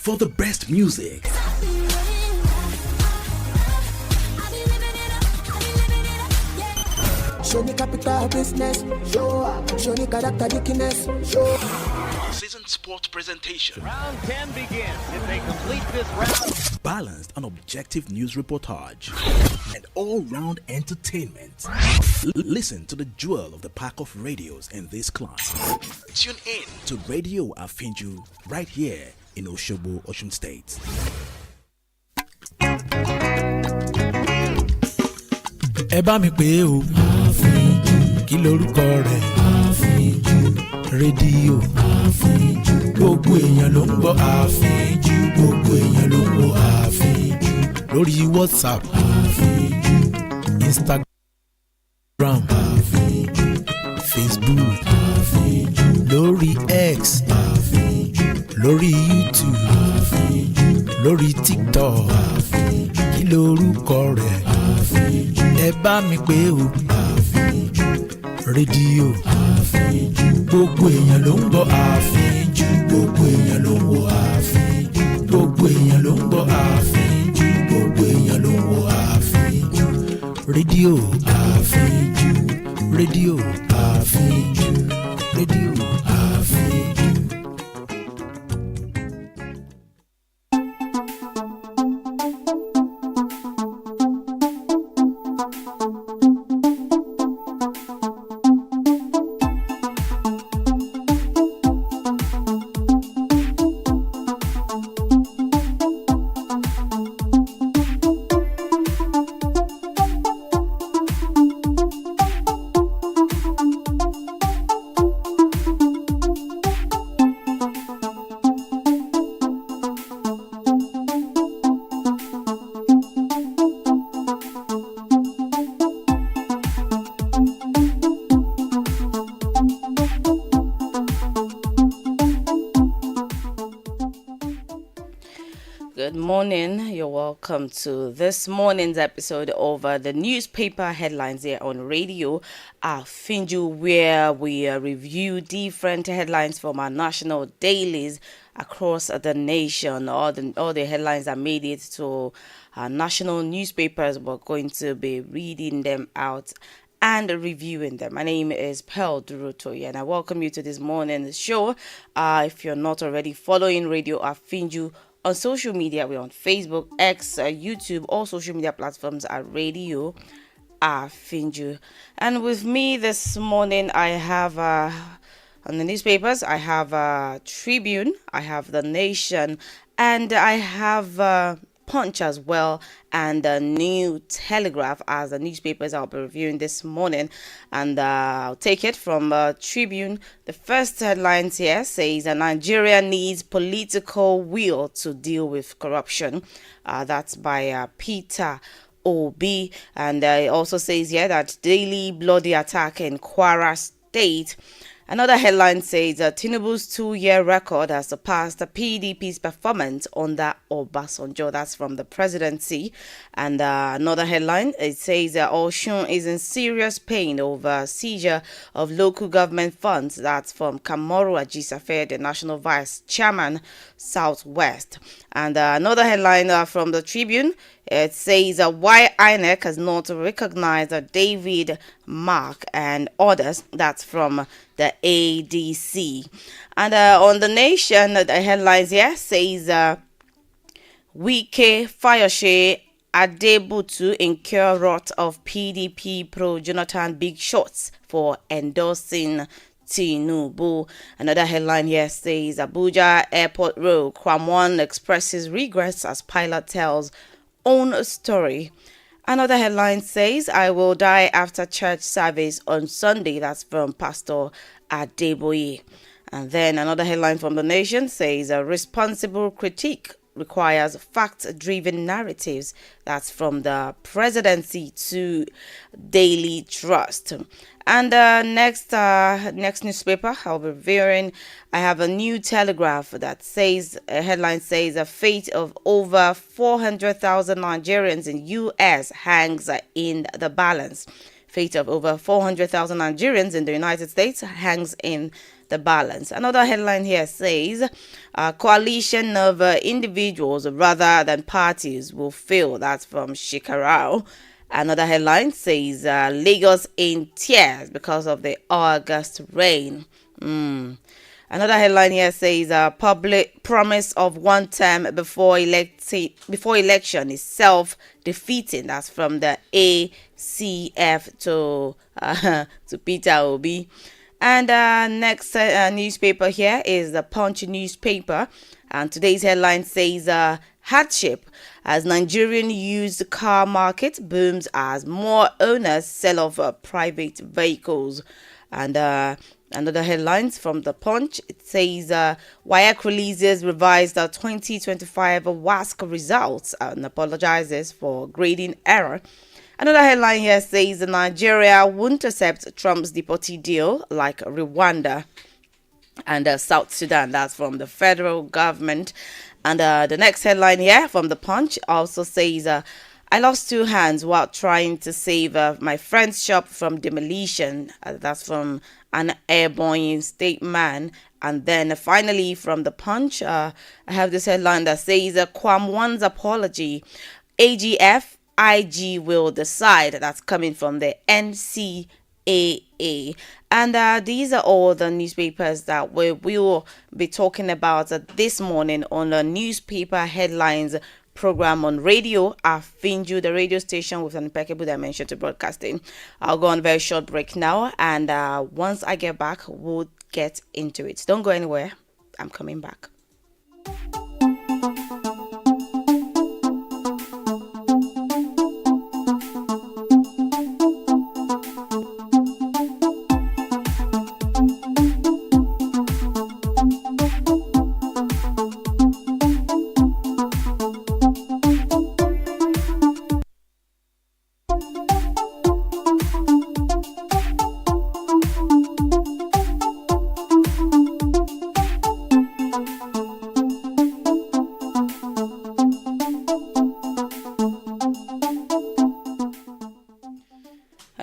for the best music. Show me capital business, show me character dickiness, Season sport presentation. Round 10 begins. If they complete this round, Balanced and objective news reportage and all-round entertainment. Listen to the jewel of the pack of radios in this class. Tune in to Radio Afinju right here in Oshobo, Osun State. Ẹ bá mi pè o. Àfíjù. Kí lorúkọ rẹ̀? Àfíjù. Rédíò. Àfíjù. Gbogbo èèyàn ló ń gbọ́ àfíjù. Gbogbo èèyàn ló ń gbọ́ àfíjù. Lórí WhatsApp. Àfíjù. Instagram. Àfíjù. Facebook. Àfíjù. Lórí X. Àfíjù. Lórí YouTube. Àfíjù. Lórí TikTok. Àfíjù. Kí lorúkọ rẹ̀? Àfíjù. Ẹ bá mi pè o. Àfíjù. Rédíò. Àfíjù. Gbogbo èèyàn ló ń gbọ́ àfíjù. Gbogbo èèyàn ló ń gbọ́ àfíjù. Gbogbo èèyàn ló ń gbọ́ àfíjù. Gbogbo èèyàn ló ń gbọ́ àfíjù. Rédíò àfíjù. Rédíò àfíjù. Rédíò àfíjù. Good morning. You're welcome to this morning's episode of the newspaper headlines here on Radio Afinju, where we review different headlines from our national dailies across the nation. All the headlines that made it to our national newspapers. We're going to be reading them out and reviewing them. My name is Durotoye, and I welcome you to this morning's show. If you're not already following Radio Afinju on social media, we're on Facebook, X, YouTube, all social media platforms are Radio Afinju. And with me this morning, I have on the newspapers, I have Tribune, I have The Nation, and I have Punch as well, and the New Telegraph as the newspapers I'll be reviewing this morning. And I'll take it from Tribune. The first headlines here says Nigeria needs political will to deal with corruption. That's by Peter Obi. And it also says here that daily bloody attack in Kwara State. Another headline says Tinubu's 2-year record has surpassed the PDP's performance under Obasanjo. That's from the presidency. And another headline, it says Osun is in serious pain over seizure of local government funds. That's from Kamoru Ajisafe, the National Vice Chairman, Southwest. And another headline from the Tribune, it says why INEC has not recognized David Mark and others. That's from the ADC. And on The Nation, the headlines here says Wike Fayose Adebutu incur wrath of PDP pro Jonathan big shots for endorsing Tinubu. Another headline here says Abuja Airport Road, Kwamwan expresses regrets as pilot tells own story. Another headline says I will die after church service on Sunday. That's from Pastor Adeboye. And then another headline from The Nation says a responsible critique requires fact-driven narratives. That's from the presidency to Daily Trust. And next newspaper I'll be reviewing, I have a New Telegraph that says, a headline says, a fate of over 400,000 Nigerians in U.S. hangs in the balance. Fate of over 400,000 Nigerians in the United States hangs in the balance. Another headline here says, coalition of individuals rather than parties will fail. That's from Shikarao. Another headline says, Lagos in tears because of the August rain. Another headline here says, public promise of one term before election is self-defeating. That's from the ACF to Peter Obi. And next newspaper here is the Punch newspaper. And today's headline says, hardship as Nigerian used car market booms as more owners sell off private vehicles. And another headlines from the Punch, it says, WAEC releases revised 2025 WASC results and apologizes for grading error. Another headline here says, Nigeria won't accept Trump's deportee deal like Rwanda and South Sudan. That's from the federal government. And the next headline here from the Punch also says, I lost two hands while trying to save my friend's shop from demolition. That's from an airborne state man. And then finally from the Punch, I have this headline that says, Kwamwan's apology. AGF, IG will decide. That's coming from the NCAA. And these are all the newspapers that we will be talking about this morning on the newspaper headlines program on radio Afinju, the radio station with an impeccable dimension to broadcasting. I'll go on a very short break now, and once I get back, we'll get into it. Don't go anywhere. I'm coming back.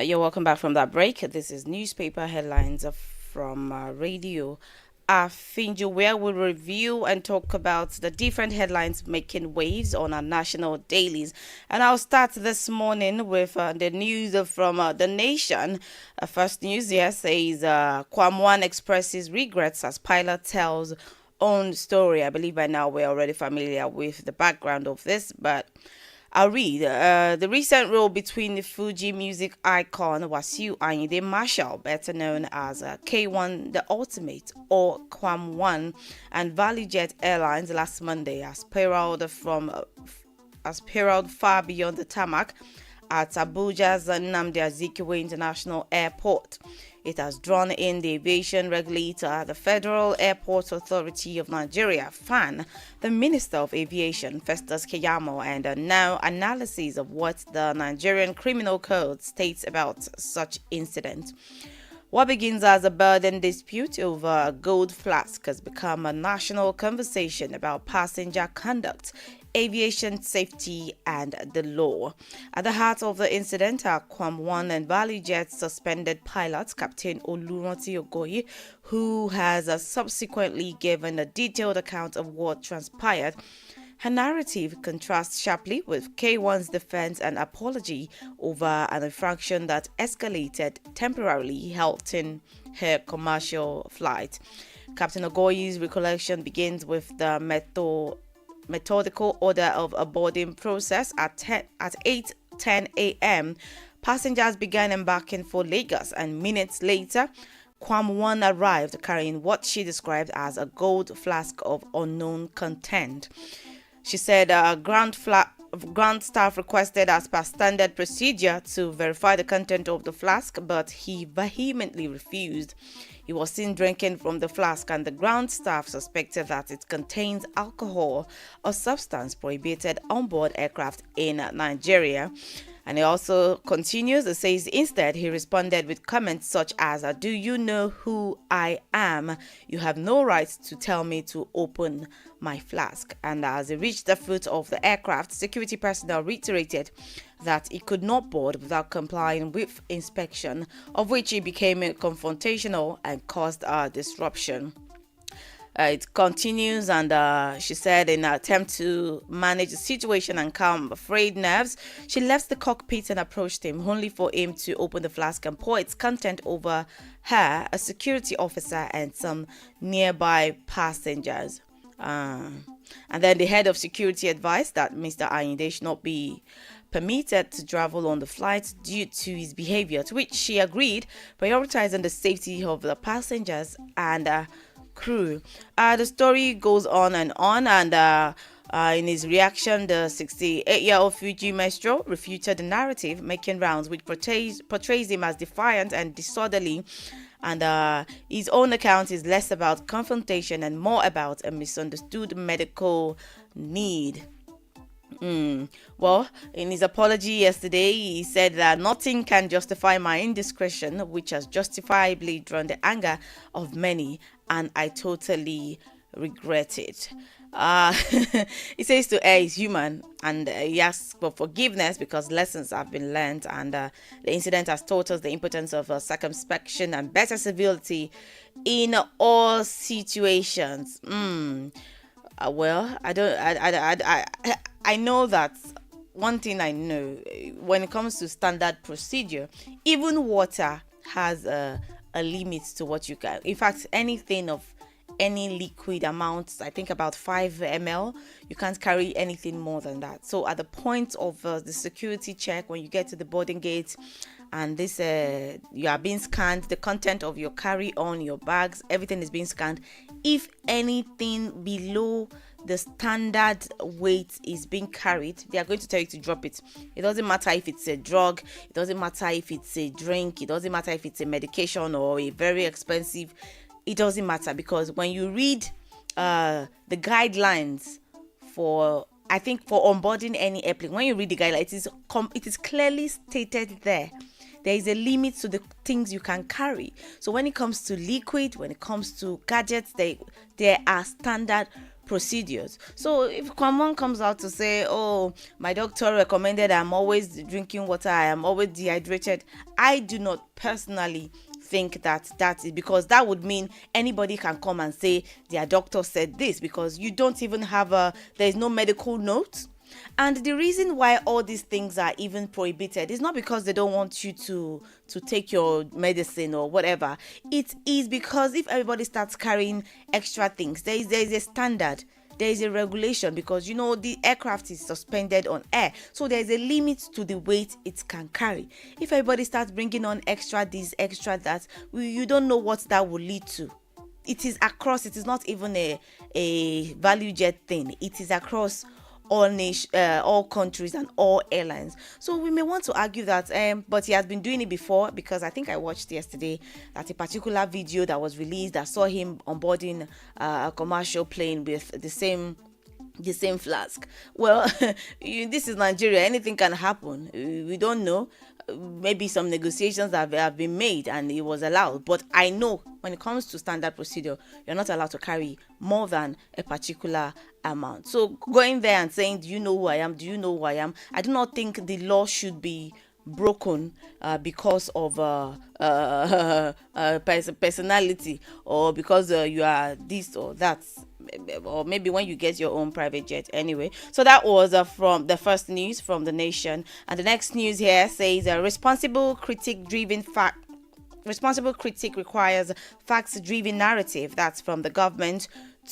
You're welcome back from that break. This is newspaper headlines from radio Afinju, where we review and talk about the different headlines making waves on our national dailies. And I'll start this morning with the news from The Nation. First news here says, Kwamwan expresses regrets as pilot tells own story. I believe by now we're already familiar with the background of this, but I'll read. The recent row between the Fuji music icon Wasiu Ayinde Marshall, better known as K1 The Ultimate or Kwam1, and ValueJet Airlines last Monday has spiraled far beyond the tarmac at Abuja's Nnamdi Azikiwe International Airport. It has drawn in the aviation regulator, the Federal Airports Authority of Nigeria, FAN, the Minister of Aviation, Festus Keyamo, and now analysis of what the Nigerian Criminal Code states about such incident. What begins as a burden dispute over a gold flask has become a national conversation about passenger conduct, aviation safety, and the law. At the heart of the incident are Kwam1 and ValueJet suspended pilot Captain Durotoye, who has subsequently given a detailed account of what transpired. Her narrative contrasts sharply with K1's defense and apology over an infraction that escalated, temporarily halting her commercial flight. Captain Ogoye's recollection begins with the methodical order of a boarding process at 8:10 a.m. Passengers began embarking for Lagos, and minutes later, Kwam1 arrived carrying what she described as a gold flask of unknown content. She said ground staff requested as per standard procedure to verify the content of the flask, but he vehemently refused. He was seen drinking from the flask, and the ground staff suspected that it contains alcohol, a substance prohibited on board aircraft in Nigeria. And it also continues. It says, instead, he responded with comments such as, do you know who I am? You have no right to tell me to open my flask. And as he reached the foot of the aircraft, security personnel reiterated that he could not board without complying with inspection, of which he became confrontational and caused a disruption. It continues, and she said, in an attempt to manage the situation and calm frayed nerves, she left the cockpit and approached him, only for him to open the flask and pour its content over her, a security officer, and some nearby passengers. And then the head of security advised that Mr. Ayinde should not be permitted to travel on the flight due to his behavior, to which she agreed, prioritizing the safety of the passengers and crew. The story goes on, and in his reaction, the 68-year-old Fuji maestro refuted the narrative making rounds, which portrays him as defiant and disorderly. And his own account is less about confrontation and more about a misunderstood medical need. Well, in his apology yesterday, he said that nothing can justify my indiscretion, which has justifiably drawn the anger of many, and I totally regret it. He says to err is human, and he asks for forgiveness because lessons have been learned, and the incident has taught us the importance of circumspection and better civility in all situations. Well, I know that one thing I know when it comes to standard procedure, even water has a limit to what you can. In fact, anything of any liquid amounts, I think about 5 ml, you can't carry anything more than that. So at the point of the security check, when you get to the boarding gate and this you are being scanned, the content of your carry-on, your bags, everything is being scanned. If anything below the standard weight is being carried, they are going to tell you to drop it. It doesn't matter if it's a drug, it doesn't matter if it's a drink, it doesn't matter if it's a medication or a very expensive. It doesn't matter, because when you read the guidelines for onboarding any airplane, when you read the guidelines, it is clearly stated there. There is a limit to the things you can carry. So when it comes to liquid, when it comes to gadgets, there are standard procedures. So if someone comes out to say, oh, my doctor recommended I'm always drinking water, I am always dehydrated, I do not personally think that is, because that would mean anybody can come and say their doctor said this, because you don't even have there is no medical note. And the reason why all these things are even prohibited is not because they don't want you to take your medicine or whatever. It is because if everybody starts carrying extra things, there is a standard, there is a regulation, because the aircraft is suspended on air, so there is a limit to the weight it can carry. If everybody starts bringing on extra this, extra that, you don't know what that will lead to. It is across. It is not even a value jet thing. It is across all countries and all airlines. So we may want to argue that, but he has been doing it before, because I think I watched yesterday that a particular video that was released that saw him onboarding a commercial plane with the same flask. Well, this is Nigeria. Anything can happen. We don't know. Maybe some negotiations have been made and it was allowed. But I know when it comes to standard procedure, you're not allowed to carry more than a particular amount. So going there and saying, do you know who I am? Do you know who I am? I do not think the law should be broken because of personality, or because you are this or that, or maybe when you get your own private jet. Anyway, so that was from the first news from the nation. And the next news here says responsible critic requires facts-driven narrative. That's from the government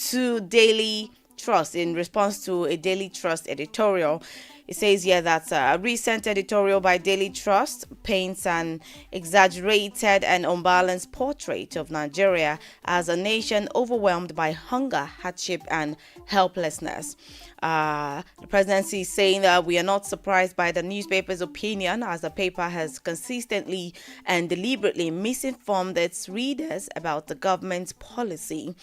to Daily Trust, in response to a Daily Trust editorial. It says here that a recent editorial by Daily Trust paints an exaggerated and unbalanced portrait of Nigeria as a nation overwhelmed by hunger, hardship, and helplessness. The presidency is saying that we are not surprised by the newspaper's opinion, as the paper has consistently and deliberately misinformed its readers about the government's policy.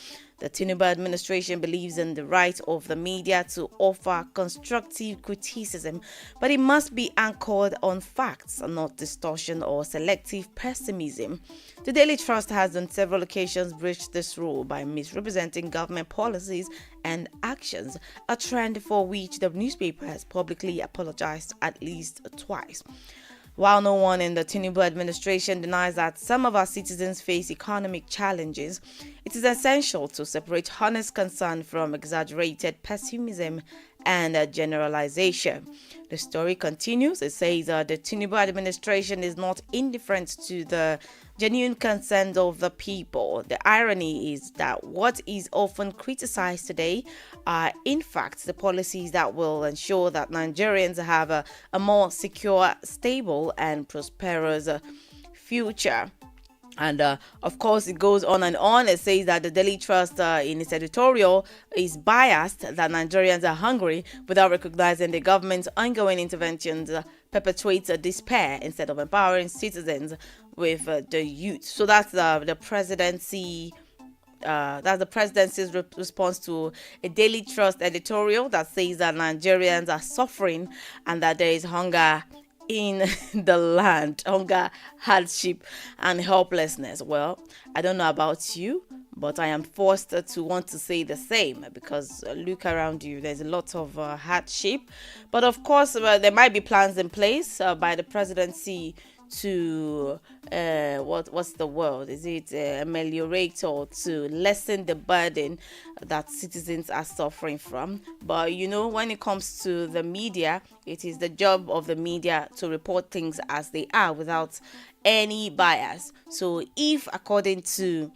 The Tinubu administration believes in the right of the media to offer constructive criticism, but it must be anchored on facts and not distortion or selective pessimism. The Daily Trust has on several occasions breached this rule by misrepresenting government policies and actions, a trend for which the newspaper has publicly apologized at least twice. While no one in the Tinubu administration denies that some of our citizens face economic challenges, it is essential to separate honest concern from exaggerated pessimism and generalization. The story continues. It says the Tinubu administration is not indifferent to the genuine concerns of the people. The irony is that what is often criticized today are, in fact, the policies that will ensure that Nigerians have a more secure, stable, and prosperous future. And of course, it goes on and on. It says that the Daily Trust, in its editorial, is biased that Nigerians are hungry without recognizing the government's ongoing interventions perpetuates despair instead of empowering citizens with the youth. So that's the presidency. That's the presidency's response to a Daily Trust editorial that says that Nigerians are suffering and that there is hunger in the land, hunger, hardship, and helplessness. Well, I don't know about you, but I am forced to want to say the same because look around you, there's a lot of hardship. But of course, there might be plans in place by the presidency to what's the word? Is it ameliorate or to lessen the burden that citizens are suffering from? But when it comes to the media, it is the job of the media to report things as they are without any bias. So if, according to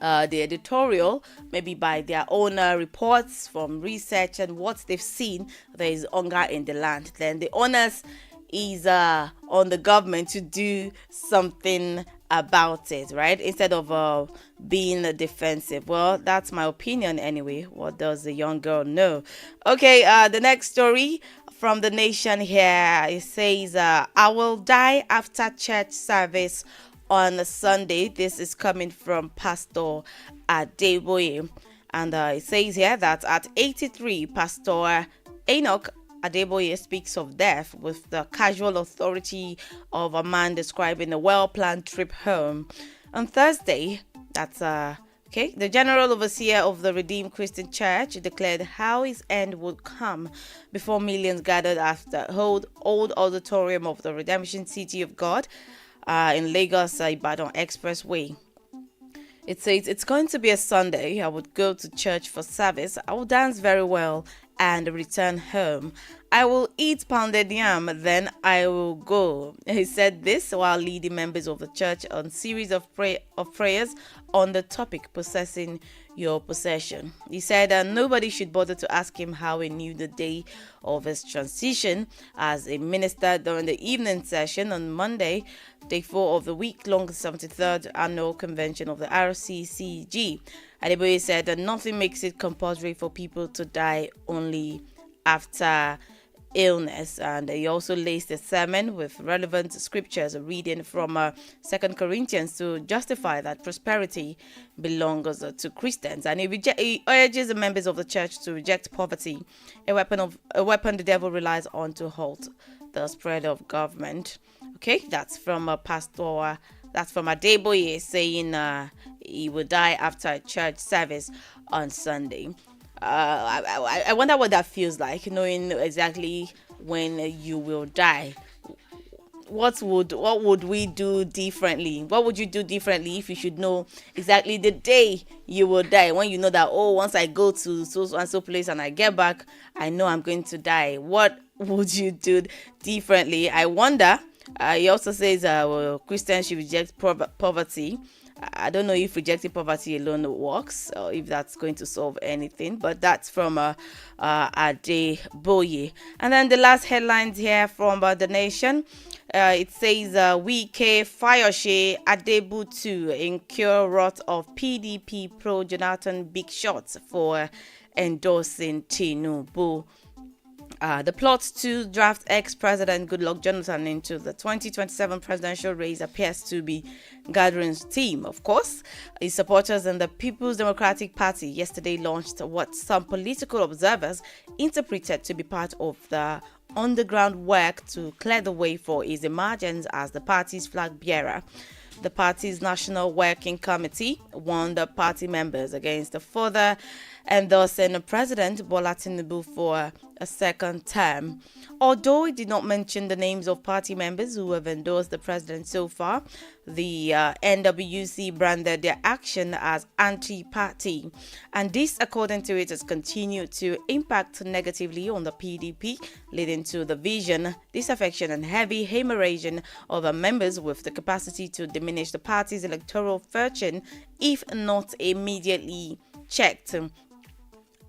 the editorial, maybe by their own reports from research and what they've seen, there is hunger in the land, then the onus is on the government to do something about it, right? Instead of being defensive. Well, that's my opinion anyway. What does the young girl know? Okay, the next story from The Nation here, it says, I will die after church service on Sunday. This is coming from Pastor Adeboye. And it says here that at 83, Pastor Enoch Adeboye speaks of death with the casual authority of a man describing a well-planned trip home. On Thursday, the General Overseer of the Redeemed Christian Church declared how his end would come before millions gathered at the old auditorium of the Redemption City of God in Lagos Ibadan Expressway. It says, it's going to be a Sunday. I would go to church for service. I will dance very well and return home. I will eat pounded yam, then I will go. He said this while leading members of the church on a series of prayers on the topic possessing your possession. He said that nobody should bother to ask him how he knew the day of his transition as a minister during the evening session on Monday, day 4 of the week-long 73rd annual convention of the RCCG. Adeboye said that nothing makes it compulsory for people to die only after illness. And he also laced the sermon with relevant scriptures, reading from 2 Corinthians to justify that prosperity belongs to Christians. And he urges the members of the church to reject poverty, a weapon the devil relies on to halt the spread of government. Okay, that's from Adeboye saying he will die after a church service on Sunday. I wonder what that feels like, knowing exactly when you will die. What would we do differently? What would you do differently if you should know exactly the day you will die? When you know that, once I go to so and so place and I get back, I know I'm going to die. What would you do differently? I wonder. He also says Christians should reject poverty. I don't know if rejecting poverty alone works or if that's going to solve anything, but that's from Adeboye. And then the last headlines here from The Nation. It says Wike Fayose Adebutu incur wrath of PDP pro Jonathan big shots for endorsing Tinubu. The plot to draft ex-president Goodluck Jonathan into the 2027 presidential race appears to be gathering steam. Of course, his supporters in the People's Democratic Party yesterday launched what some political observers interpreted to be part of the underground work to clear the way for his emergence as the party's flag bearer. The party's National Working Committee warned the party members against further endorsing President Bola Tinubu for a second term. Although it did not mention the names of party members who have endorsed the president so far, the NWC branded their action as anti-party. And this, according to it, has continued to impact negatively on the PDP, leading to the division, disaffection and heavy hemorrhaging of members with the capacity to diminish the party's electoral fortune if not immediately checked.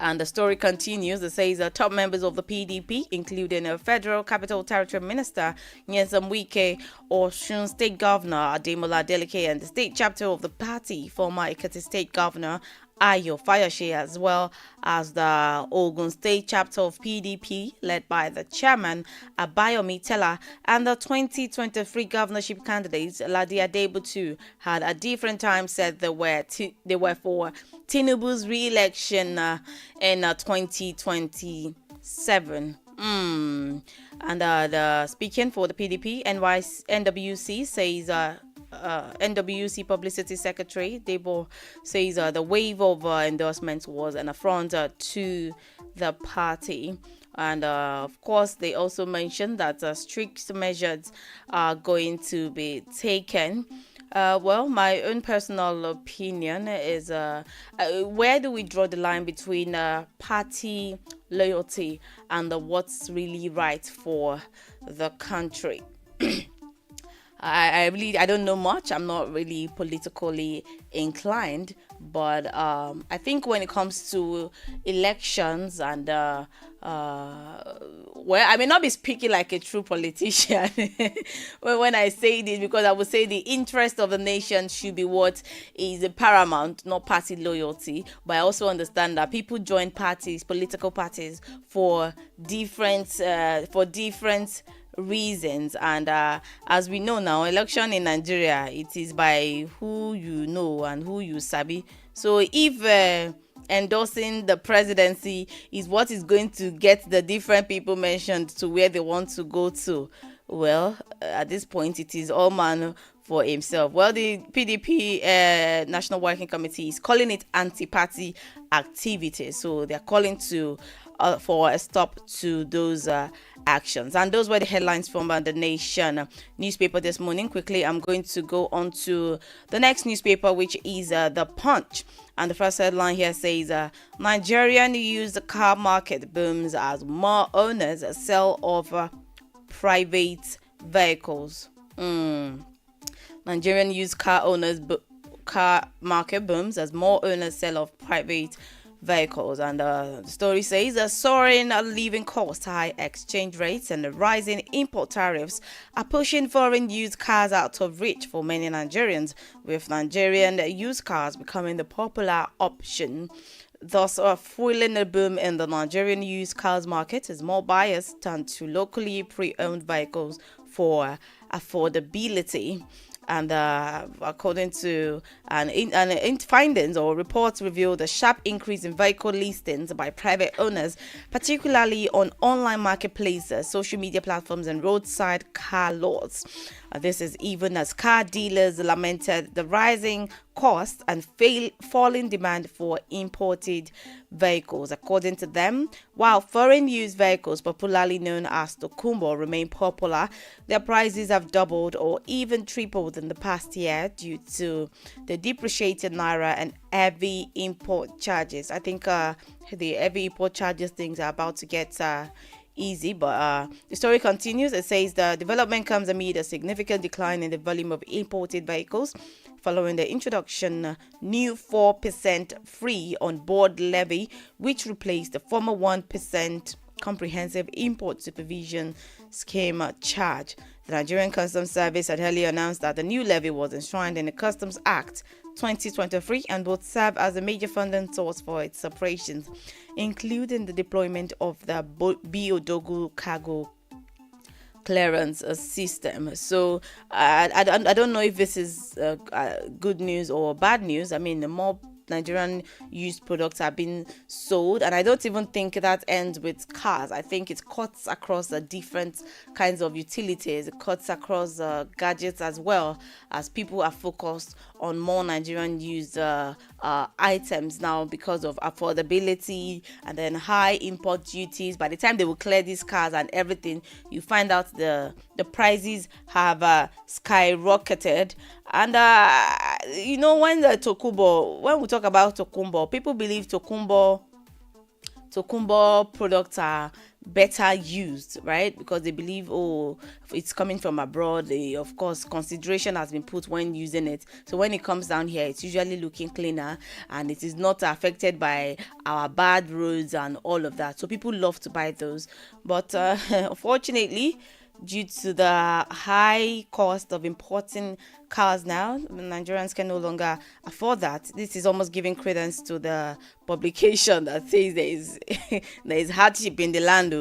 And the story continues. It says top members of the PDP, including a Federal Capital Territory Minister Nyesom Wike, Osun State Governor Ademola Adeleke, and the state chapter of the party, former Ekiti State Governor Ayo Fayose, as well as the Ogun State chapter of PDP, led by the chairman Abayomi Tella, and the 2023 governorship candidates Ladi Adebutu, had at different times said they were for Tinubu's re-election in 2027. And the speaking for the PDP, NWC says NWC Publicity Secretary Debo says the wave of endorsements was an affront to the party. And of course, they also mentioned that strict measures are going to be taken. Well, my own personal opinion is where do we draw the line between party loyalty and what's really right for the country? I don't know much. I'm not really politically inclined, but I think when it comes to elections and well, I may not be speaking like a true politician when I say this, because I would say the interest of the nation should be what is paramount, not party loyalty. But I also understand that people join parties, political parties, for different reasons, and as we know now, election in Nigeria, it is by who you know and who you sabi. So if endorsing the presidency is what is going to get the different people mentioned to where they want to go to, well, at this point it is all man for himself. Well, the PDP National Working Committee is calling it anti-party activity, so they're calling to for a stop to those actions. And those were the headlines from the Nation newspaper this morning. Quickly, I'm going to go on to the next newspaper, which is The Punch. And the first headline here says, Nigerian used car market booms as more owners sell off private vehicles. Nigerian used car market booms as more owners sell off private vehicles. And the story says soaring living costs, high exchange rates and the rising import tariffs are pushing foreign used cars out of reach for many Nigerians, with Nigerian used cars becoming the popular option, thus fueling a boom in the Nigerian used cars market as more buyers turn to locally pre-owned vehicles for affordability. And according to findings or reports revealed a sharp increase in vehicle listings by private owners, particularly on online marketplaces, social media platforms, and roadside car lots. This is even as car dealers lamented the rising cost and falling demand for imported vehicles. According to them, while foreign used vehicles, popularly known as Tokumbo, remain popular, their prices have doubled or even tripled in the past year due to the depreciated naira and heavy import charges. I think the heavy import charges things are about to get easy, but the story continues. It says the development comes amid a significant decline in the volume of imported vehicles following the introduction new 4% free on board levy, which replaced the former 1% comprehensive import supervision scheme charge. The Nigerian Customs Service had earlier announced that the new levy was enshrined in the Customs Act 2023 and would serve as a major funding source for its operations, including the deployment of the Biodogu cargo clearance system. So I don't know if this is good news or bad news. I mean, the more Nigerian used products are being sold, and I don't even think that ends with cars. I think it cuts across the different kinds of utilities. It cuts across gadgets as well, as people are focused on more Nigerian used items now because of affordability and then high import duties. By the time they will clear these cars and everything, you find out the prices have skyrocketed. And when we talk about Tokumbo, people believe Tokumbo products are better used, right? Because they believe, it's coming from abroad. Of course, consideration has been put when using it. So when it comes down here, it's usually looking cleaner and it is not affected by our bad roads and all of that. So people love to buy those. But unfortunately, due to the high cost of importing cars now, Nigerians can no longer afford that. This is almost giving credence to the publication that says there is hardship in the land.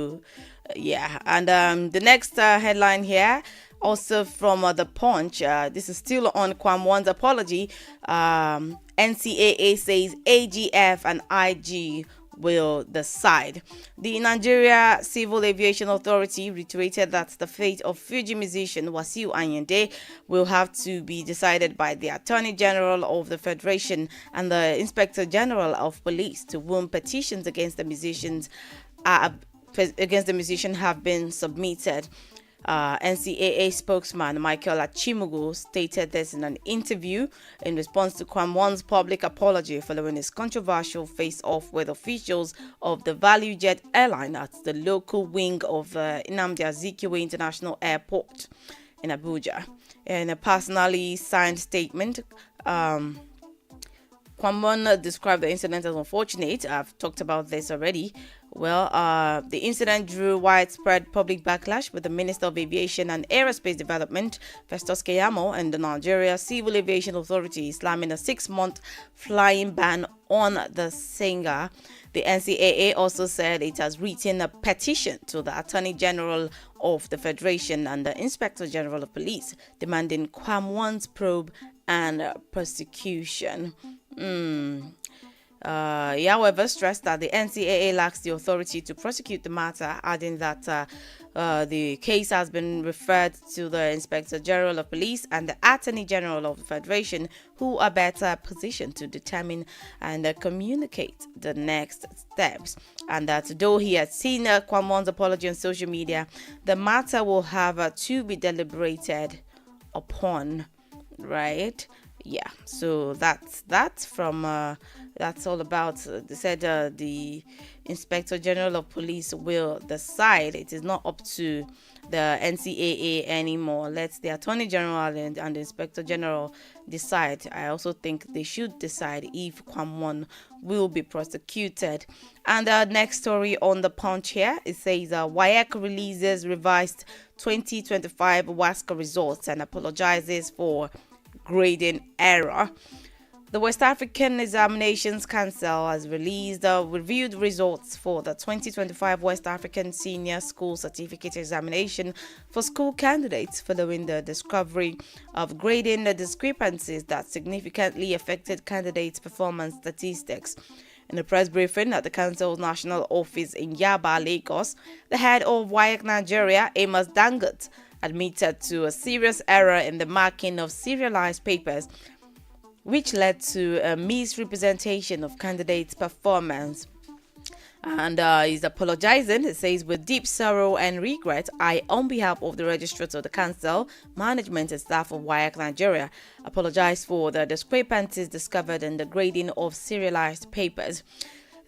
Yeah, and the next headline here, also from the Punch, this is still on Kwamwan's apology. NCAA says AGF and IG will decide. The Nigeria Civil Aviation Authority reiterated that the fate of Fuji musician Wasiu Ayinde will have to be decided by the Attorney General of the Federation and the Inspector General of Police, to whom petitions against the musician have been submitted. NCAA spokesman Michael Achimugu stated this in an interview in response to Kwamwan's public apology following his controversial face-off with officials of the ValueJet airline at the local wing of Nnamdi Azikiwe International Airport in Abuja. In a personally signed statement, Kwamwan described the incident as unfortunate. I've talked about this already. Well, the incident drew widespread public backlash, with the Minister of Aviation and Aerospace Development, Festus Keyamo, and the Nigeria Civil Aviation Authority slamming a 6-month flying ban on the singer. The NCAA also said it has written a petition to the Attorney General of the Federation and the Inspector General of Police, demanding Kwamwan's probe and prosecution. He, however, stressed that the NCAA lacks the authority to prosecute the matter, adding that the case has been referred to the Inspector General of Police and the Attorney General of the Federation, who are better positioned to determine and communicate the next steps. And that though he had seen Kwamwan's apology on social media, the matter will have to be deliberated upon, right? Yeah, so that's from that's all about. They said the Inspector General of Police will decide. It is not up to the NCAA anymore. Let the Attorney General and the Inspector General decide. I also think they should decide if Kwamwan will be prosecuted. And the next story on the Punch here, it says WAEC releases revised 2025 WASCA results and apologizes for grading error. The West African Examinations Council has released the reviewed results for the 2025 West African Senior School Certificate Examination for school candidates following the discovery of grading discrepancies that significantly affected candidates' performance statistics. In a press briefing at the Council's national office in Yaba, Lagos, the head of WAEC Nigeria, Amos Dangote, admitted to a serious error in the marking of serialized papers, which led to a misrepresentation of candidates' performance. And he's apologizing. He says, with deep sorrow and regret, I, on behalf of the registrars of the council, management and staff of WAEC Nigeria, apologize for the discrepancies discovered in the grading of serialized papers.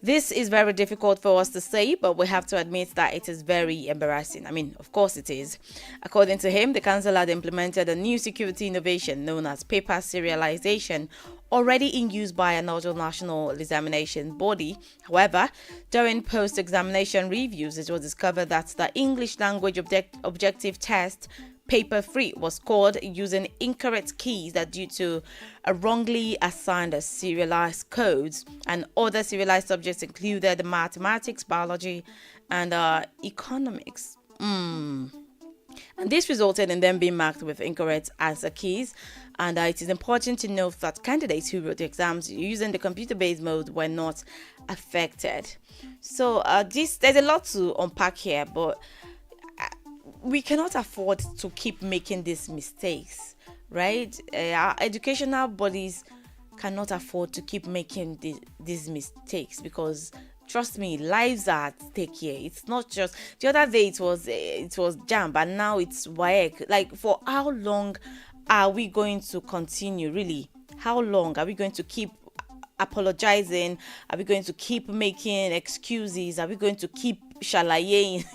This is very difficult for us to say, but we have to admit that it is very embarrassing. I mean, of course it is. According to him, the council had implemented a new security innovation known as paper serialization, already in use by another national examination body. However, during post-examination reviews, it was discovered that the English language objective test paper-free was scored using incorrect keys that due to a wrongly assigned serialized codes, and other serialized subjects included mathematics, biology, and economics. And this resulted in them being marked with incorrect answer keys. And it is important to note that candidates who wrote the exams using the computer-based mode were not affected. So there's a lot to unpack here, but we cannot afford to keep making these mistakes, right? Our educational bodies cannot afford to keep making these mistakes, because trust me, lives are at stake here. It's not just the other day it was JAMB, and now it's WAEC. Like, for how long are we going to continue? Really, how long are we going to keep apologizing? Are we going to keep making excuses? Are we going to keep shalaying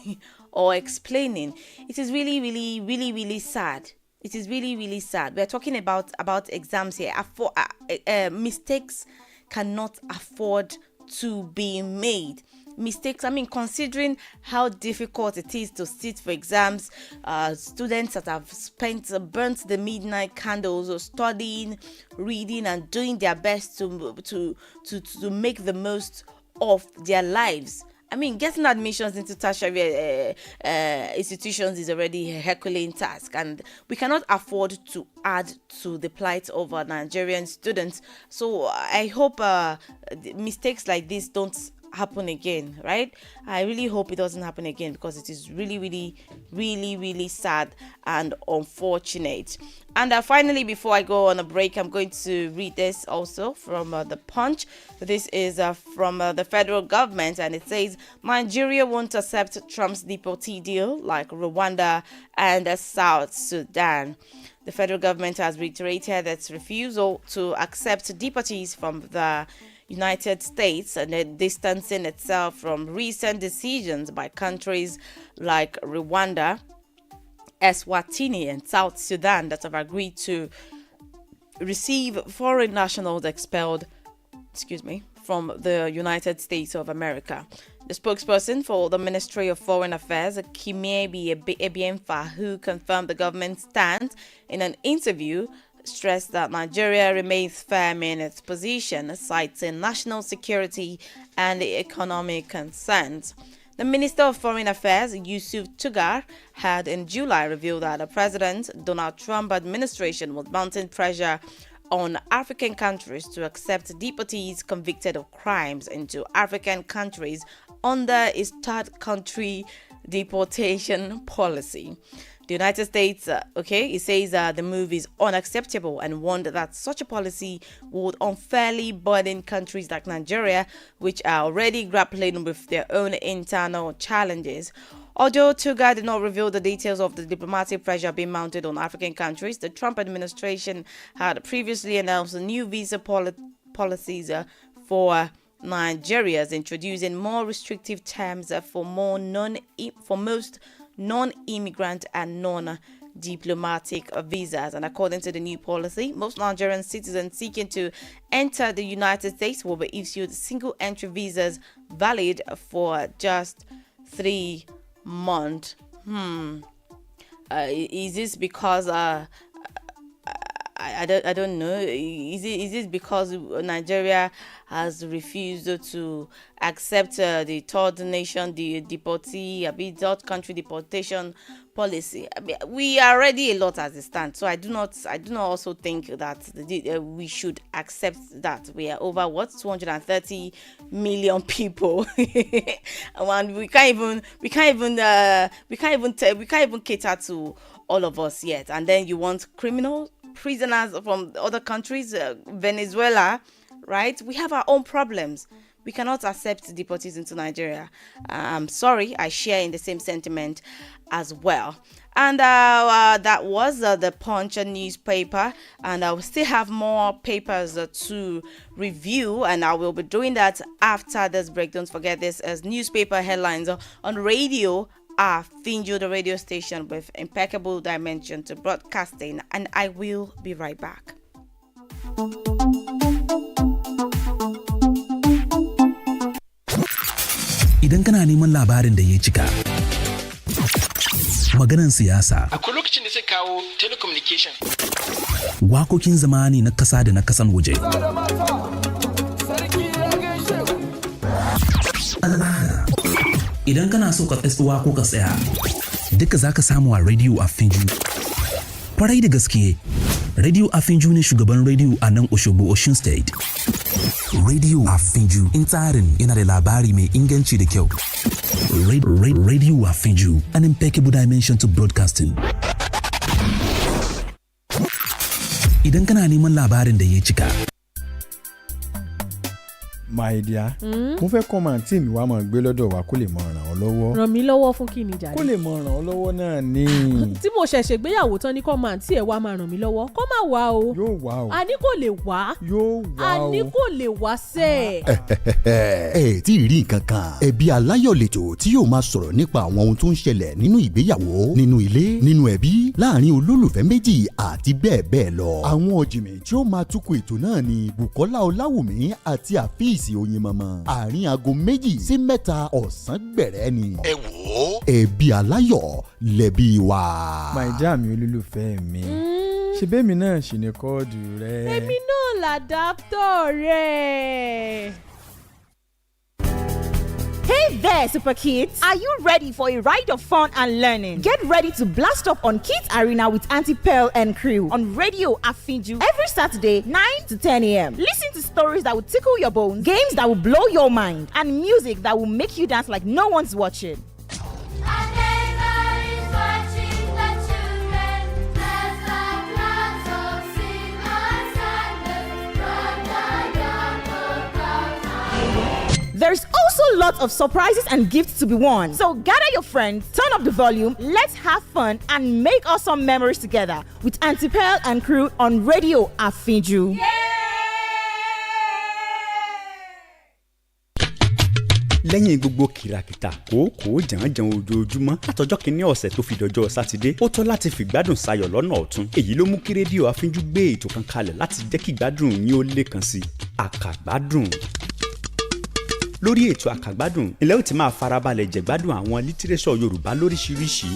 or explaining? It is really, really, really, really sad. It is really, really sad. We're talking about exams here. Mistakes cannot afford to be made. Mistakes, I mean, considering how difficult it is to sit for exams, students that have burnt the midnight candles, or studying, reading, and doing their best to make the most of their lives. I mean, getting admissions into tertiary institutions is already a Herculean task, and we cannot afford to add to the plight of our Nigerian students. So I hope mistakes like this don't happen again, right? I really hope it doesn't happen again, because it is really, really, really, really sad and unfortunate. And finally, before I go on a break, I'm going to read this also from The Punch. This is from the federal government, and it says, Nigeria won't accept Trump's deportee deal like Rwanda and South Sudan. The federal government has reiterated its refusal to accept deportees from the United States, and distancing itself from recent decisions by countries like Rwanda, Eswatini, and South Sudan that have agreed to receive foreign nationals expelled, from the United States of America. The spokesperson for the Ministry of Foreign Affairs, Kimiebi Ebiemfa, who confirmed the government's stance in an interview, stressed that Nigeria remains firm in its position, citing national security and economic concerns. The Minister of Foreign Affairs, Yusuf Tugar, had in July revealed that the President Donald Trump administration was mounting pressure on African countries to accept deportees convicted of crimes into African countries under its third country deportation policy. The United States, it says the move is unacceptable and warned that such a policy would unfairly burden countries like Nigeria, which are already grappling with their own internal challenges. Although Tuga did not reveal the details of the diplomatic pressure being mounted on African countries, the Trump administration had previously announced new visa policies for Nigerians, introducing more restrictive terms for most non-immigrant and non-diplomatic visas. And according to the new policy, most Nigerian citizens seeking to enter the United States will be issued single entry visas valid for just 3 months. Is this because I don't know. Is it because Nigeria has refused to accept the third nation, the third country deportation policy? I mean, we are already a lot as it stands. So I do not also think that we should accept that. We are over 230 million people, and we can't even cater to all of us yet. And then you want prisoners from other countries, Venezuela, right? We have our own problems. We cannot accept deportees into Nigeria. I'm sorry, I share in the same sentiment as well. And that was the Punch newspaper, and I will still have more papers to review, and I will be doing that after this break. Don't forget, this as newspaper headlines on radio. Finju, the radio station with impeccable dimension to broadcasting, and I will be right back. Idan kana neman labarin da ya cika, maganan siyasa, akwai lokacin da sai kawo telecommunication, wakokin zamani na kasa da na kasan waje, al'ada. Idan kana so ka tsaya ko ka tsaya, duka zaka samu a Radio Afinju. Farai da gaske, Radio Afinju ne shugaban radio a nan Osogbo, Osun State. Radio Afinju in tsarin yana da labari mai inganci da kyau. Radio Afinju, an impeccable dimension to broadcasting. Idan kana neman labarin da ya cika. My dear, mo fẹ́ kọ́ máa tí mi wá máa gbé lọ́dọ̀ wa kó lè máa ràn ọ́ lọ́wọ́. Ràn mí lọ́wọ́ fún kí ni jàre? Kó lè máa ràn ọ́ lọ́wọ́ náà ni. Tí mo ṣẹ̀ṣẹ̀ gbéyàwó tán ní kọ́ máa tí ẹ̀ wá máa ràn mí lọ́wọ́, kó má wá o. Yóò wá o. Àní kò lè wá. Yóò wá o. Àní kò lè wá sẹ́. Ẹ tí ì rí nǹkan kan. Ẹbí aláyọ̀ lètò tí yóò máa sọ̀rọ̀ nípa àwọn ohun tó ń ṣẹlẹ̀ nínú ìgbéyàwó, nínú ilé, nínú ẹbí, láàrin olólùfẹ́ méjì àti bẹ́ẹ̀ bẹ́ẹ̀ lọ. Àwọn ọ̀jìnmí tí ó máa túkọ̀ ètò náà ni Bùkọ́lá Ọláwùmí àti Àfíìsì Oyinmọmọ. Àárín aago 2 sí 3 ọ̀sán gbẹ̀rẹ̀ ni. ẹ wò ó. Ẹbí aláyọ̀ lẹ̀bi wa. My dear mi olólùfẹ́ mi. Ṣé bẹ́ẹ̀ mi náà ṣì ní kọ́ọ̀dù rẹ? Èmi náà làdáptọ̀ rẹ̀. Hey there, Super Kids! Are you ready for a ride of fun and learning? Get ready to blast off on Kids Arena with Auntie Pearl and crew on Radio Afinju every Saturday, 9 to 10 a.m. Listen to stories that will tickle your bones, games that will blow your mind, and music that will make you dance like no one's watching. There's also lots of surprises and gifts to be won. So gather your friends, turn up the volume, let's have fun and make awesome memories together with Auntie Pearl and crew on Radio Afinju. lẹ́yìn gbogbo kìràkìtà kòókòó jàǹjàǹ ojoojúmọ́ látọjọ́ kìíní ọ̀sẹ̀ tó fi dọjọ́ sátidé ó tọ́ láti fìgbádùn sayọ̀ lọ́nà ọ̀tun èyí ló mú kí rédíò Àfínjú gbé ètò kan kalẹ̀ láti jẹ́ kí ìgbádùn yín ó lékan sí àkàgbádùn. lórí ètò àkàgbádùn ilẹ̀ ò ti máa farabalẹ̀ jẹ̀gbádùn àwọn lítírésọ̀ Yorùbá lóríṣiríṣi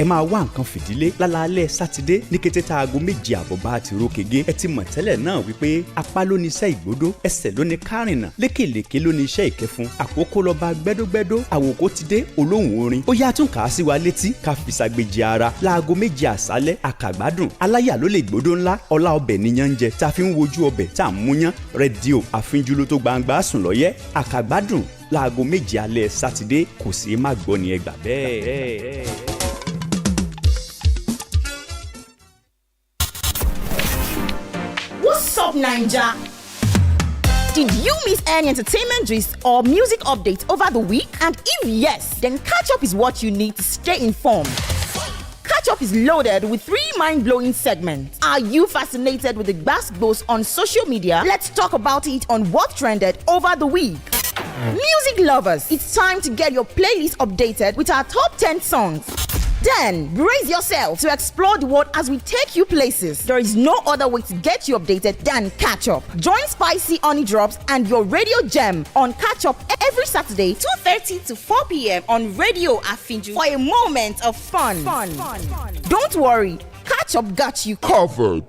ẹ máa wá nǹkan fìdílé lálaalẹ́ sátidé ní kété tá aago 7 bá ti ro kege ẹ ti mọ̀ tẹ́lẹ̀ náà wípé apá ló ní iṣẹ́ ìgbódó ẹsẹ̀ ló ní kárìnà lékèlékè ló ní iṣẹ́ ìkẹfun àkókò lọ́ba gbẹ́dógbẹ́dó àwòkó ti dé olóhùn orin ó yá tún kà á sí wa létí ká fìsàgbèjì ara láago 7 àṣálẹ́ àkàgbádùn aláyà ló lè gbódó ńlá ọlá ọbẹ̀ níyàn ń jẹ tá a fi ń wojú ọbẹ̀ tá a múyán rédíò Àfínjú ló tó gbangba sùn lọ́yẹ́ àkàgbádùn láago 7 alẹ́ sátidé kò sí má gbọ́ ni ẹ gbà bẹ́ẹ̀. What's up, Naija? Did you miss any entertainment gist or music updates over the week? And if yes, then catch up is what you need to stay informed. Catch Up is loaded with 3 mind-blowing segments. Are you fascinated with the gbas-gbos on social media? Let's talk about it on What Trended over the week. Music lovers, it's time to get your playlist updated with our top 10 songs. Then, brace yourself to explore the world as we take you places. There is no other way to get you updated than Catch Up. Join Spicy Honey Drops and your radio gem on Catch Up every Saturday, 2:30 to 4 p.m. on Radio Afinju for a moment of fun. Don't worry, Catch Up got you covered.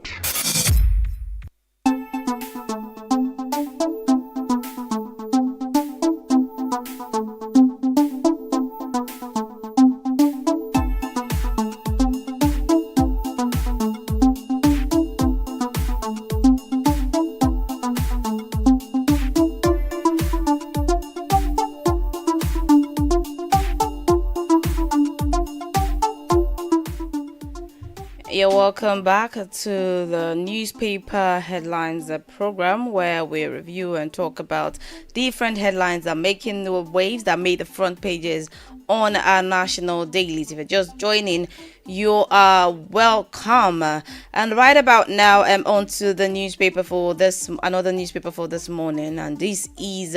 You're welcome back to the newspaper headlines program where we review and talk about different headlines that are making the waves that made the front pages on our national dailies. If you're just joining, you are welcome. And right about now, I'm on to the newspaper for another newspaper for this morning, and this is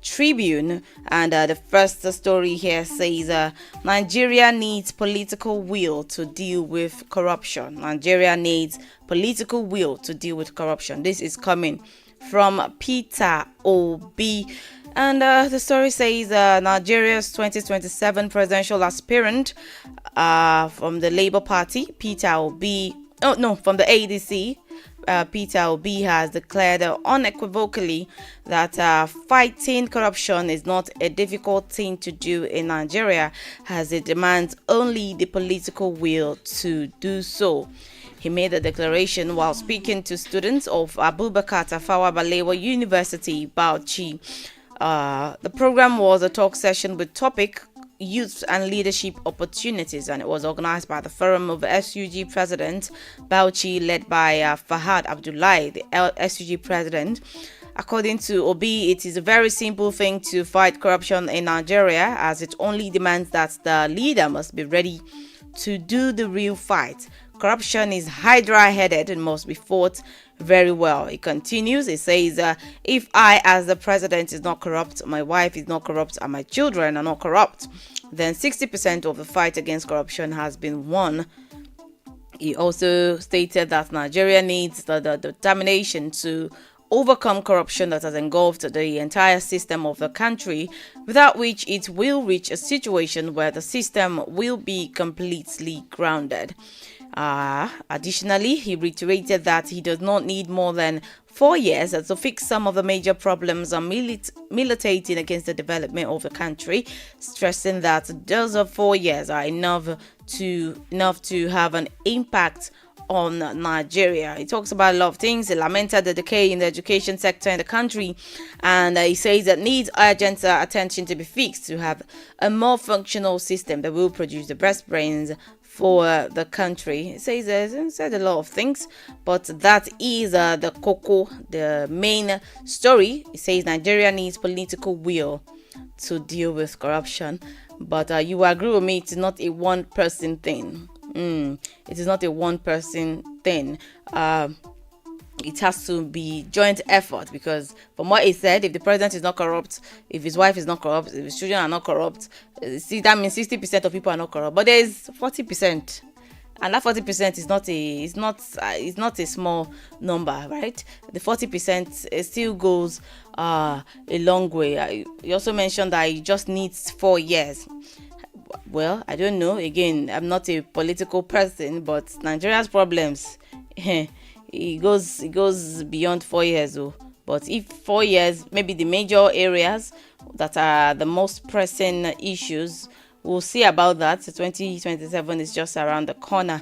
Tribune, and the first story here says Nigeria needs political will to deal with corruption. Nigeria needs political will to deal with corruption. This is coming from Peter Obi. And the story says Nigeria's 2027 presidential aspirant from the Labour Party, Peter Obi, from the ADC, Peter Obi has declared unequivocally that fighting corruption is not a difficult thing to do in Nigeria, as it demands only the political will to do so. He made the declaration while speaking to students of Abubakar Tafawa Balewa University, Bauchi. The program was a talk session with topic Youth and Leadership Opportunities, and it was organized by the Forum of SUG President Bauchi, led by Fahad Abdullahi, the SUG President. According to Obi, it is a very simple thing to fight corruption in Nigeria, as it only demands that the leader must be ready to do the real fight. Corruption is hydra-headed and must be fought very well. It continues, it says, if I as the president is not corrupt, my wife is not corrupt, and my children are not corrupt, then 60% of the fight against corruption has been won. He also stated that Nigeria needs the determination to overcome corruption that has engulfed the entire system of the country, without which it will reach a situation where the system will be completely grounded. Additionally, he reiterated that he does not need more than 4 years to fix some of the major problems militating against the development of the country, stressing that those 4 years are enough to have an impact on Nigeria. He talks about a lot of things. He lamented the decay in the education sector in the country, and he says that needs urgent attention to be fixed to have a more functional system that will produce the best brains for the country. He said a lot of things, but that is the cocoa, the main story. He says Nigeria needs political will to deal with corruption, but you agree with me, it's not a one-person thing. It is not a one-person thing. It has to be joint effort, because from what he said, if the president is not corrupt, if his wife is not corrupt, if his children are not corrupt, that means 60% of people are not corrupt. But there is 40%, and that 40% is not a small number, right? The 40% still goes a long way. He also mentioned that he just needs 4 years. Well, I don't know. Again, I'm not a political person, but Nigeria's problems, it goes beyond 4 years. But if 4 years, maybe the major areas that are the most pressing issues, we'll see about that. 2027 is just around the corner.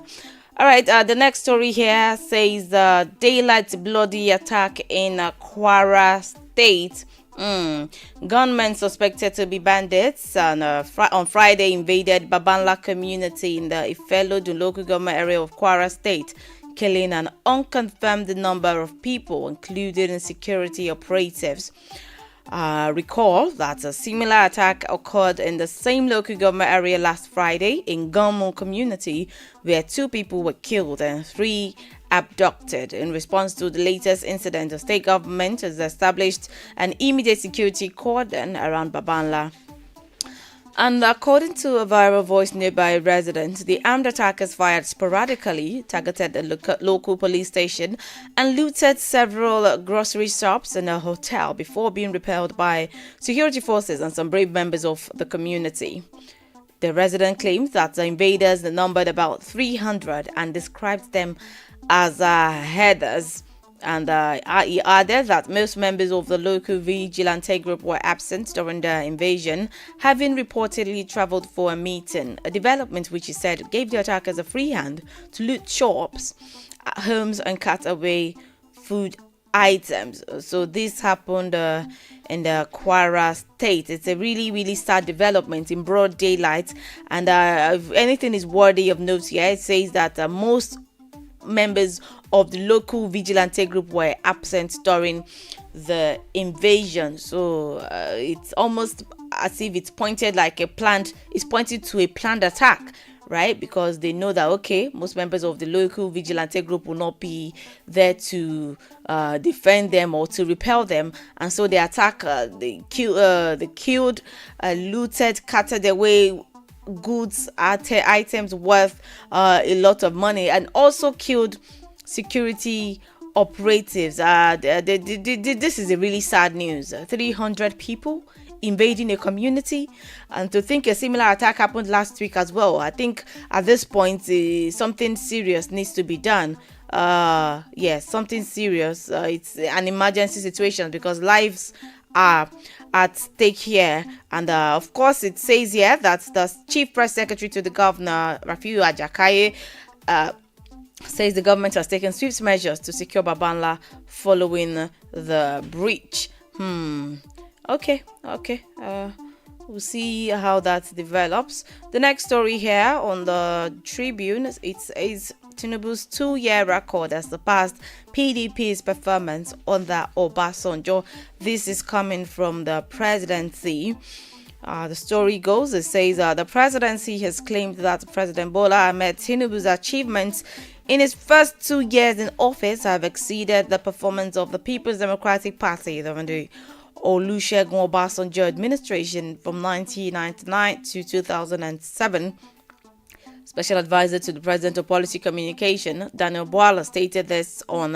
All right, the next story here says daylight bloody attack in Kwara State. Gunmen suspected to be bandits on Friday invaded Babanla community in the Ifelodun local government area of Kwara State, killing an unconfirmed number of people, including security operatives. Recall that a similar attack occurred in the same local government area last Friday in Gamu community, where 2 people were killed and 3 abducted. In response to the latest incident, the state government has established an immediate security cordon around Babanla. And according to a viral voice nearby residents, the armed attackers fired sporadically, targeted the local police station, and looted several grocery shops and a hotel before being repelled by security forces and some brave members of the community. The resident claims that the invaders numbered about 300 and described them as headers. And he added that most members of the local vigilante group were absent during the invasion, having reportedly traveled for a meeting, a development which he said gave the attackers a free hand to loot shops, homes, and cut away food items. So this happened in the Kwara State. It's a really, really sad development in broad daylight, and if anything is worthy of note here, it says that most members of the local vigilante group were absent during the invasion. So it's almost as if it's pointed to a planned attack, right? Because they know that, okay, most members of the local vigilante group will not be there to defend them or to repel them, and so they attack, they killed, looted, carted away goods, items worth a lot of money, and also killed security operatives. This is a really sad news. 300 people invading a community, and to think a similar attack happened last week as well. I think at this point something serious needs to be done. Yes, something serious. It's an emergency situation because lives are at stake here, and of course it says here that the chief press secretary to the governor, Rafiu Ajakaye, says the government has taken swift measures to secure Babanla following the breach. Okay. We'll see how that develops. The next story here on the Tribune, it says Tinubu's 2-year record has surpassed PDP's performance under Obasanjo. This is coming from the presidency. The story goes, it says the presidency has claimed that President Bola Ahmed Tinubu's achievements in his first 2 years in office have exceeded the performance of the People's Democratic Party during the Olusegun Obasanjo administration from 1999 to 2007. Special advisor to the president of policy communication, Daniel Bwala, stated this on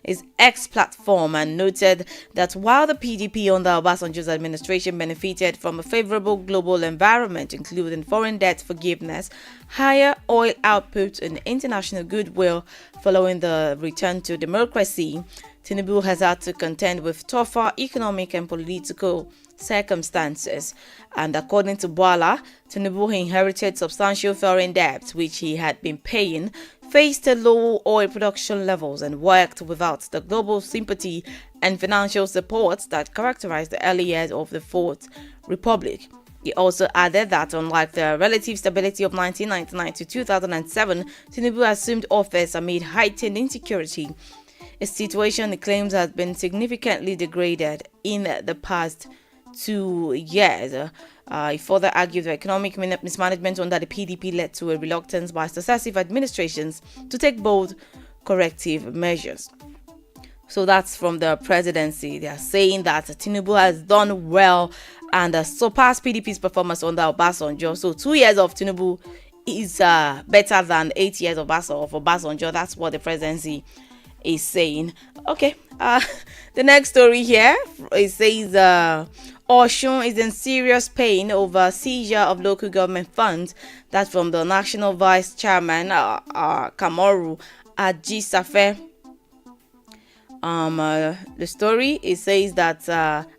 his X platform and noted that while the PDP under Obasanjo's administration benefited from a favorable global environment, including foreign debt forgiveness, higher oil output, and international goodwill following the return to democracy, Tinubu has had to contend with tougher economic and political circumstances. And according to Bwala, Tinubu inherited substantial foreign debt, which he had been paying, faced low oil production levels, and worked without the global sympathy and financial support that characterized the early years of the Fourth Republic. He also added that unlike the relative stability of 1999 to 2007, Tinubu assumed office amid heightened insecurity, a situation he claims has been significantly degraded in the past 2 years. He further argued that economic mismanagement under the PDP led to a reluctance by successive administrations to take bold corrective measures. So that's from the presidency. They are saying that Tinubu has done well and surpassed PDP's performance under Obasanjo. So 2 years of Tinubu is better than 8 years of Obasanjo. That's what the presidency is saying. Okay. The next story here, it says Osun is in serious pain over seizure of local government funds. That's from the National Vice Chairman, Kamoru Ajisafe. The story, it says that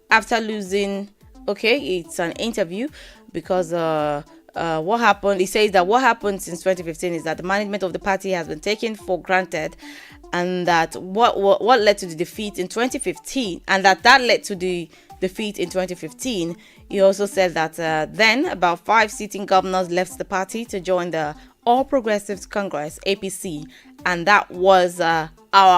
after losing, it's an interview because what happened, it says that what happened since 2015 is that the management of the party has been taken for granted, and that what led to the defeat in 2015, and that led to the defeat in 2015. He also said that then about 5 sitting governors left the party to join the All Progressives Congress, APC, and that was our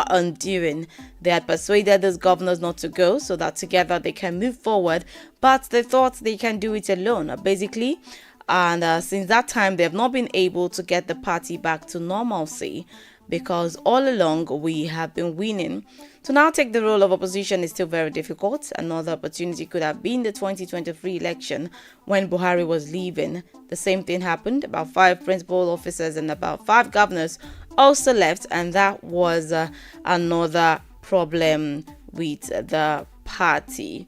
undoing. They had persuaded those governors not to go so that together they can move forward, but they thought they can do it alone, basically. And since that time, they have not been able to get the party back to normalcy, because all along we have been winning. To now take the role of opposition is still very difficult. Another opportunity could have been the 2023 election when Buhari was leaving. The same thing happened. About 5 principal officers and about 5 governors also left, and that was another problem with the party.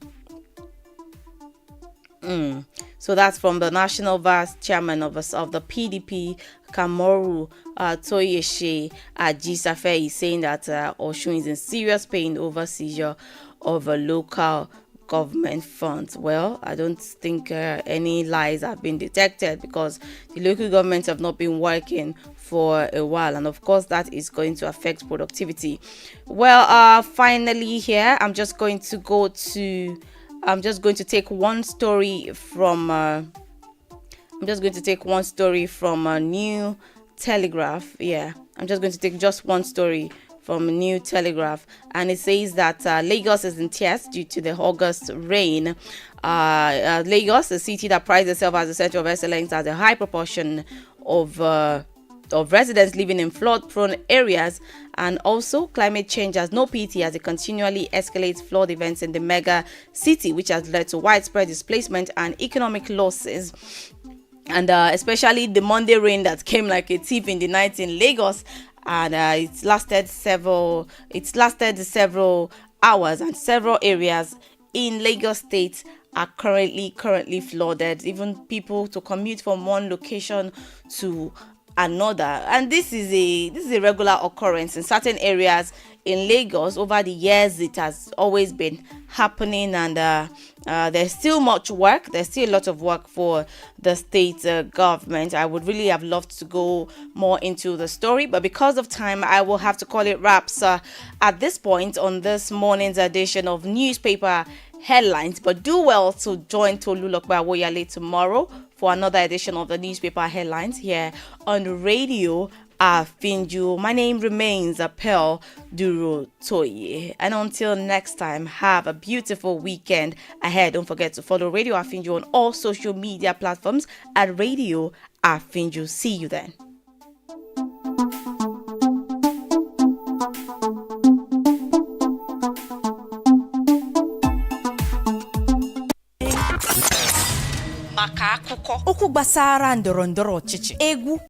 So that's from the National Vice Chairman of the PDP, Kamoru Toyeshe Ajisafe, is saying that Osun is in serious pain over seizure of local government funds. Well, I don't think any lies have been detected, because the local governments have not been working for a while, and of course that is going to affect productivity. Well, finally here, I'm just going to take one story from New Telegraph. I'm just going to take just one story from New Telegraph, and it says that Lagos is in tears due to the August rain. Lagos, a city that prides itself as a center of excellence, has a high proportion of residents living in flood-prone areas, and also climate change has no pity as it continually escalates flood events in the mega city, which has led to widespread displacement and economic losses. And especially the Monday rain that came like a thief in the night in Lagos and it lasted several hours, and several areas in Lagos State are currently flooded. Even people to commute from one location to another, and this is a regular occurrence in certain areas in Lagos. Over the years, it has always been happening, and there's still much work. There's still a lot of work for the state government. I would really have loved to go more into the story, but because of time, I will have to call it wraps at this point on this morning's edition of Newspaper Headlines. But do well to join Tolulokwe Awoyale tomorrow for another edition of the Newspaper Headlines here on Radio Afinju. My name remains Pearl Durotoye. And until next time, have a beautiful weekend ahead. Don't forget to follow Radio Afinju on all social media platforms at Radio Afinju. See you then. Maka akụkọ okwu gbasara ndọrọndọrọ ọchịchị egwu